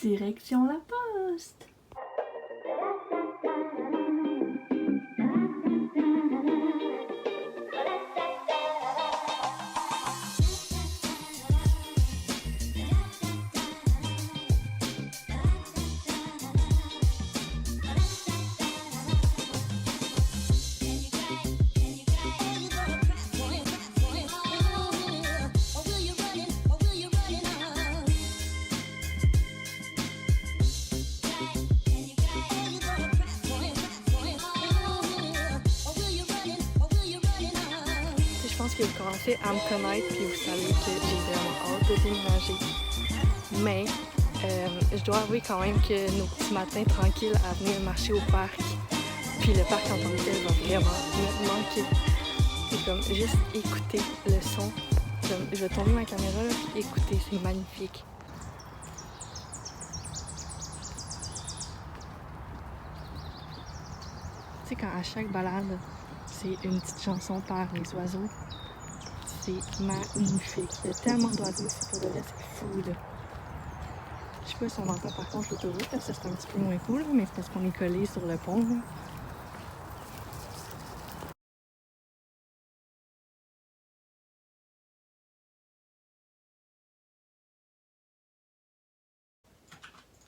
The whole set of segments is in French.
Direction la poste. Je pense que vous commencez à me connaître puis vous savez que j'ai vraiment hâte de déménager. Mais je dois avouer quand même que nos petits matins tranquilles à venir marcher au parc, puis le parc en tant que tel va vraiment me manquer. C'est comme juste écouter le son. Comme, je vais tourner ma caméra là, puis écouter, c'est magnifique. Tu sais, quand à chaque balade, c'est une petite chanson par les oiseaux. C'est magnifique. Il y a tellement d'oiseaux, c'est pour de vrai, c'est fou là. Je sais pas si on entend par contre l'autoroute, ça c'est un petit peu moins cool, mais c'est parce qu'on est collé sur le pont. Là.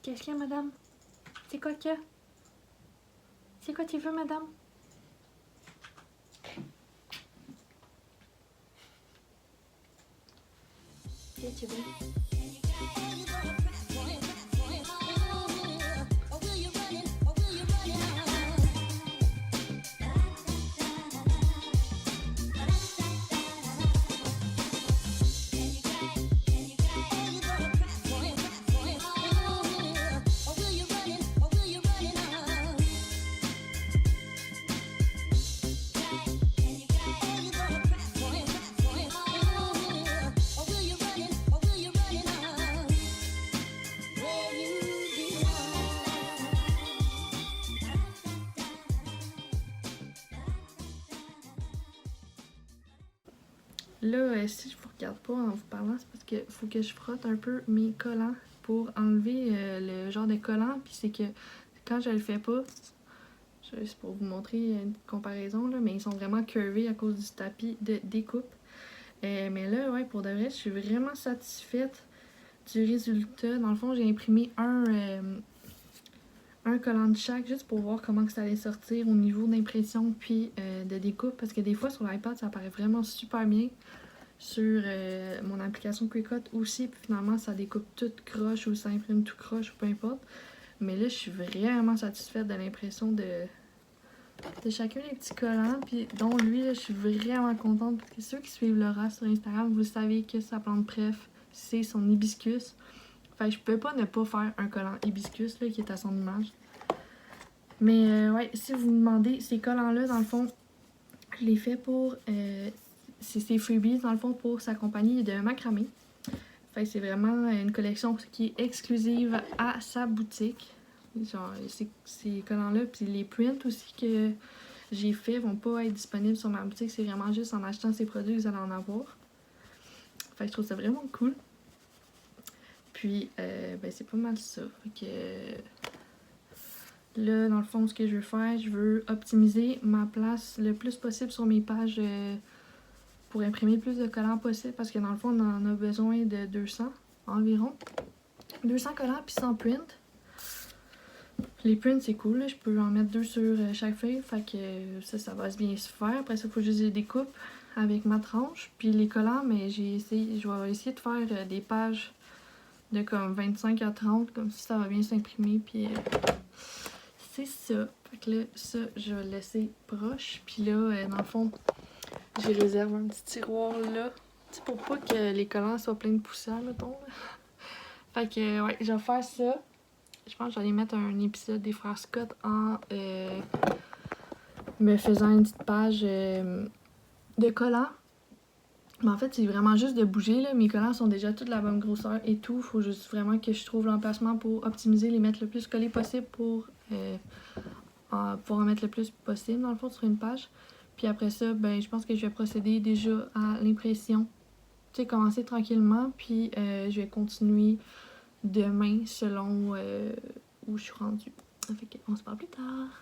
Qu'est-ce qu'il y a, madame? C'est quoi qu'il y a? C'est quoi tu veux, madame? Qu'est-ce que tu veux? Là, si je vous regarde pas en vous parlant, c'est parce qu'il faut que je frotte un peu mes collants pour enlever le genre de collant. Puis c'est que quand je le fais pas, c'est pour vous montrer une comparaison, là, mais ils sont vraiment curvés à cause du tapis de découpe. Mais là, ouais, pour de vrai, je suis vraiment satisfaite du résultat. Dans le fond, j'ai imprimé un collant de chaque juste pour voir comment que ça allait sortir au niveau d'impression puis de découpe. Parce que des fois, sur l'iPad, ça paraît vraiment super bien. Sur mon application Cricut aussi, puis finalement ça découpe tout croche ou ça imprime tout croche ou peu importe. Mais là je suis vraiment satisfaite de l'impression de chacun des petits collants, puis dont lui là, je suis vraiment contente parce que ceux qui suivent Laura sur Instagram, vous savez que sa plante préf c'est son hibiscus. Fait que je peux pas ne pas faire un collant hibiscus là, qui est à son image. Mais ouais, si vous me demandez, ces collants là dans le fond, je les fais pour c'est freebies dans le fond pour sa compagnie de macramé. Fait que c'est vraiment une collection qui est exclusive à sa boutique. Genre ces collants-là, puis les prints aussi que j'ai fait vont pas être disponibles sur ma boutique. C'est vraiment juste en achetant ces produits que vous allez en avoir. Fait que je trouve ça vraiment cool. Puis ben c'est pas mal ça. Fait que là, dans le fond, ce que je veux faire, je veux optimiser ma place le plus possible sur mes pages pour imprimer le plus de collants possible parce que dans le fond, on en a besoin de 200 environ. 200 collants puis 100 prints. Les prints, c'est cool, là. Je peux en mettre 2 sur chaque feuille, fait que ça va bien se faire. Après ça, il faut juste les découpe avec ma tranche. Puis les collants, mais je vais essayer de faire des pages de comme 25 à 30, comme si ça va bien s'imprimer. Puis c'est ça. Fait que là, ça, je vais le laisser proche. Puis là, dans le fond, j'ai réservé un petit tiroir là. Tu sais, pour pas que les collants soient pleins de poussière, mettons. Là. Fait que, ouais, je vais faire ça. Je pense que j'allais mettre un épisode des Frères Scott en me faisant une petite page de collants. Mais en fait, c'est vraiment juste de bouger. Là. Mes collants sont déjà toute la bonne grosseur et tout. Faut juste vraiment que je trouve l'emplacement pour optimiser, les mettre le plus collés possible pour en mettre le plus possible, dans le fond, sur une page. Puis après ça, ben, je pense que je vais procéder déjà à l'impression. Tu sais, commencer tranquillement, puis je vais continuer demain selon où je suis rendue. Fait qu'on se parle plus tard.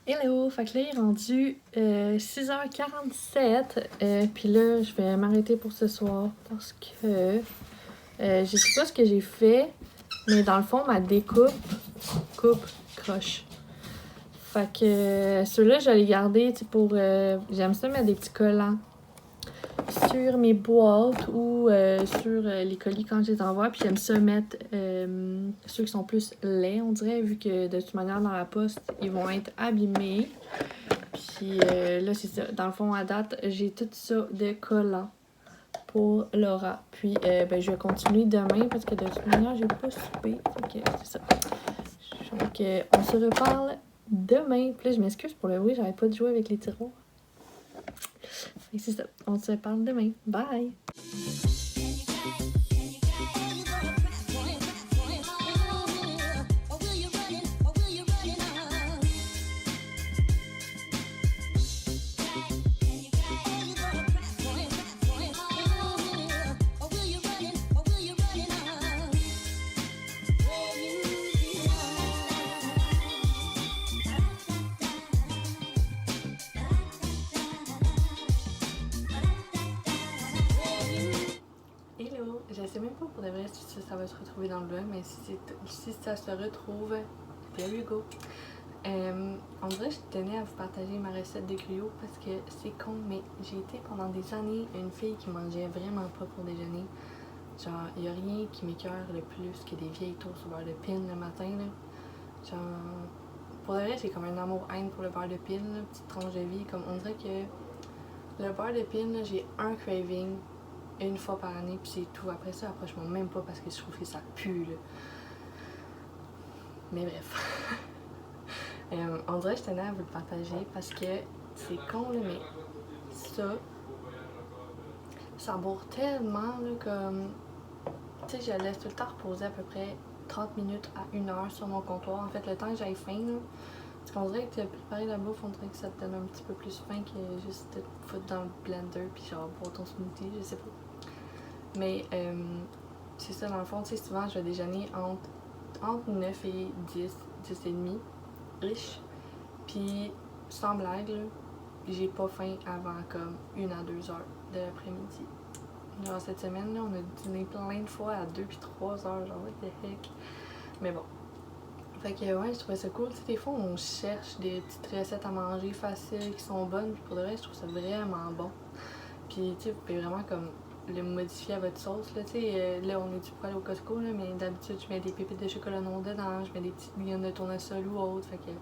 Hello! Fait que là, il est rendu 6h47. Puis là, je vais m'arrêter pour ce soir parce que je sais pas ce que j'ai fait, mais dans le fond, ma découpe croche. Fait que ceux-là, je vais les garder pour... j'aime ça mettre des petits collants sur mes boîtes ou sur les colis quand je les envoie. Puis j'aime ça mettre ceux qui sont plus laids, on dirait, vu que de toute manière, dans la poste, ils vont être abîmés. Puis là, c'est ça. Dans le fond, à date, j'ai tout ça de collants pour Laura. Puis je vais continuer demain parce que de toute manière, j'ai pas soupé. Fait que c'est ça. Donc, on se reparle demain. Puis là, je m'excuse pour le bruit, j'arrête pas de jouer avec les tiroirs. Et c'est ça. On se parle demain. Bye! Je sais même pas pour de vrai si ça va se retrouver dans le vlog, mais si ça se retrouve, there you go. On dirait que je tenais à vous partager ma recette de gruyot parce que c'est con, mais j'ai été pendant des années une fille qui mangeait vraiment pas pour déjeuner. Genre, il y a rien qui m'écœure le plus que des vieilles toasts au beurre de pin le matin, là. Genre, pour de vrai, j'ai comme un amour-haine pour le beurre de pin, là, petite tranche de vie. Comme on dirait que le beurre de pin, là, j'ai un craving une fois par année, puis c'est tout. Après ça, approche-moi même pas parce que je trouve que ça pue, là. Mais bref. On dirait que je tenais à vous le partager parce que c'est con, là, mais ça bourre tellement, là, comme... Tu sais, je laisse tout le temps reposer à peu près 30 minutes à 1 heure sur mon comptoir. En fait, le temps que j'aille faim, là, parce qu'on dirait que préparer la bouffe, on dirait que ça te donne un petit peu plus faim que juste te foutre dans le blender puis genre boire ton smoothie, je sais pas. Mais c'est ça, dans le fond, tu sais, souvent, je vais déjeuner entre 9 et 10 et demi, riche. Puis, sans blague, là, j'ai pas faim avant comme 1 à 2 heures de l'après-midi. Genre, cette semaine, là, on a dîné plein de fois à 2 puis 3 heures, genre, what the heck. Mais bon. Fait que, ouais, je trouvais ça cool. Tu sais, des fois, on cherche des petites recettes à manger faciles qui sont bonnes. Puis pour de vrai, je trouve ça vraiment bon. Puis, tu sais, vous pouvez vraiment, comme, le modifier à votre sauce, là, tu sais, là, on est dû pour aller au Costco, là, mais d'habitude, je mets des pépites de chocolat noir dedans, je mets des petites bouillonnes de tournesol ou autre, fait que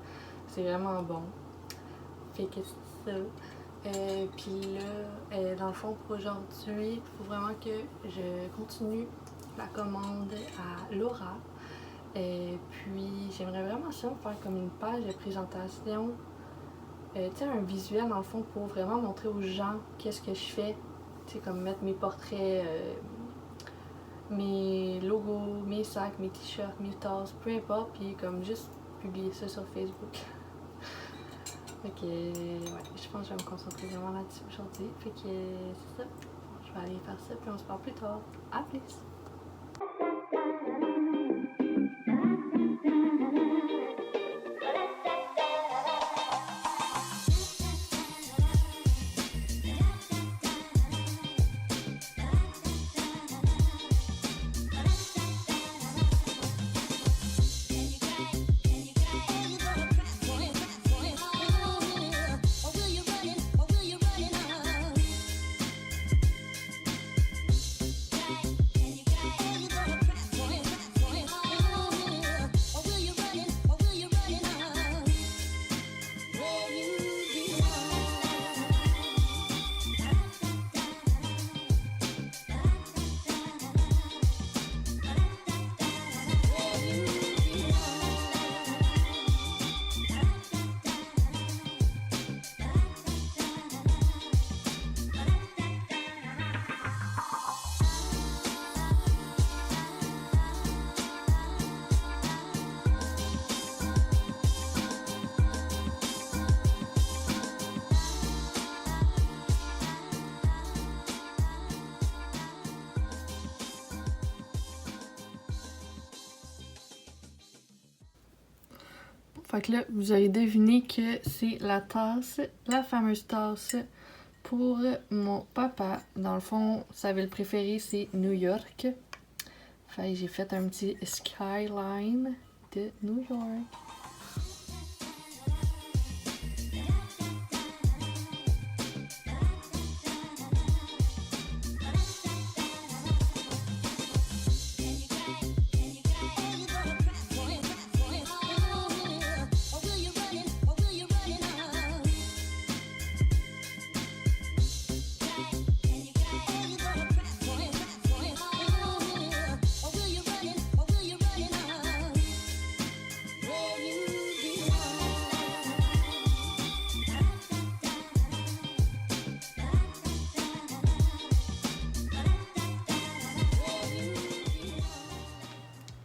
c'est vraiment bon. Fait que c'est ça. Puis là, dans le fond, pour aujourd'hui, il faut vraiment que je continue la commande à Laura. Puis, j'aimerais vraiment ça me faire comme une page de présentation, tu sais, un visuel, dans le fond, pour vraiment montrer aux gens qu'est-ce que je fais. Tu sais, comme mettre mes portraits, mes logos, mes sacs, mes t-shirts, mes tasses, peu importe, puis comme juste publier ça sur Facebook. Fait que, ouais, je pense que je vais me concentrer vraiment là-dessus aujourd'hui. Fait que, c'est ça. Je vais aller faire ça, puis on se parle plus tard. À plus! Fait que là, vous avez deviné que c'est la tasse, la fameuse tasse pour mon papa. Dans le fond, sa ville préférée, c'est New York. Fait que j'ai fait un petit skyline de New York.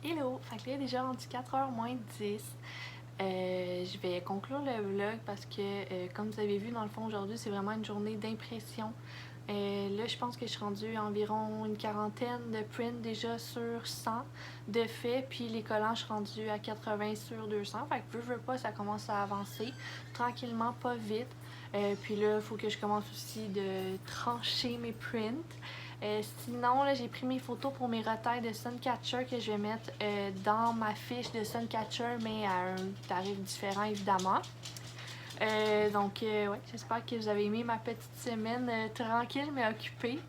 Hello! Fait que là, il est déjà rendu 4h moins 10. Je vais conclure le vlog parce que, comme vous avez vu, dans le fond, aujourd'hui, c'est vraiment une journée d'impression. Là, je pense que je suis rendue à environ une quarantaine de prints déjà sur 100 de fait, puis les collants, je suis rendue à 80 sur 200. Fait que veux pas, ça commence à avancer tranquillement, pas vite. Puis là, il faut que je commence aussi de trancher mes prints. Sinon, là, j'ai pris mes photos pour mes retails de Suncatcher que je vais mettre dans ma fiche de Suncatcher, mais à un tarif différent, évidemment. Donc, ouais, j'espère que vous avez aimé ma petite semaine tranquille mais occupée.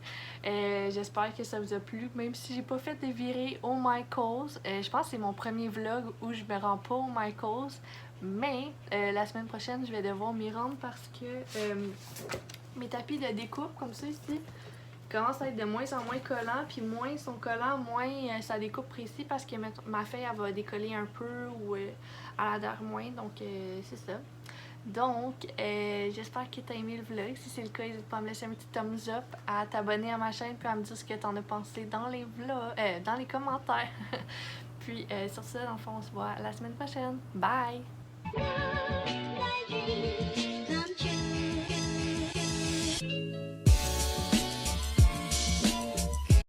J'espère que ça vous a plu, même si j'ai pas fait de virée au Michaels. Je pense que c'est mon premier vlog où je me rends pas au Michaels. Mais la semaine prochaine, je vais devoir m'y rendre parce que mes tapis de découpe, comme ça ici, commence à être de moins en moins collant, puis moins ils sont collants, moins ça découpe précis parce que ma feuille elle va décoller un peu ou elle adhère moins, donc c'est ça. Donc, j'espère que tu as aimé le vlog. Si c'est le cas, n'hésite pas à me laisser un petit thumbs up, à t'abonner à ma chaîne, puis à me dire ce que tu en as pensé dans les vlogs, dans les commentaires. Puis sur ça, dans le fond, on se voit la semaine prochaine. Bye!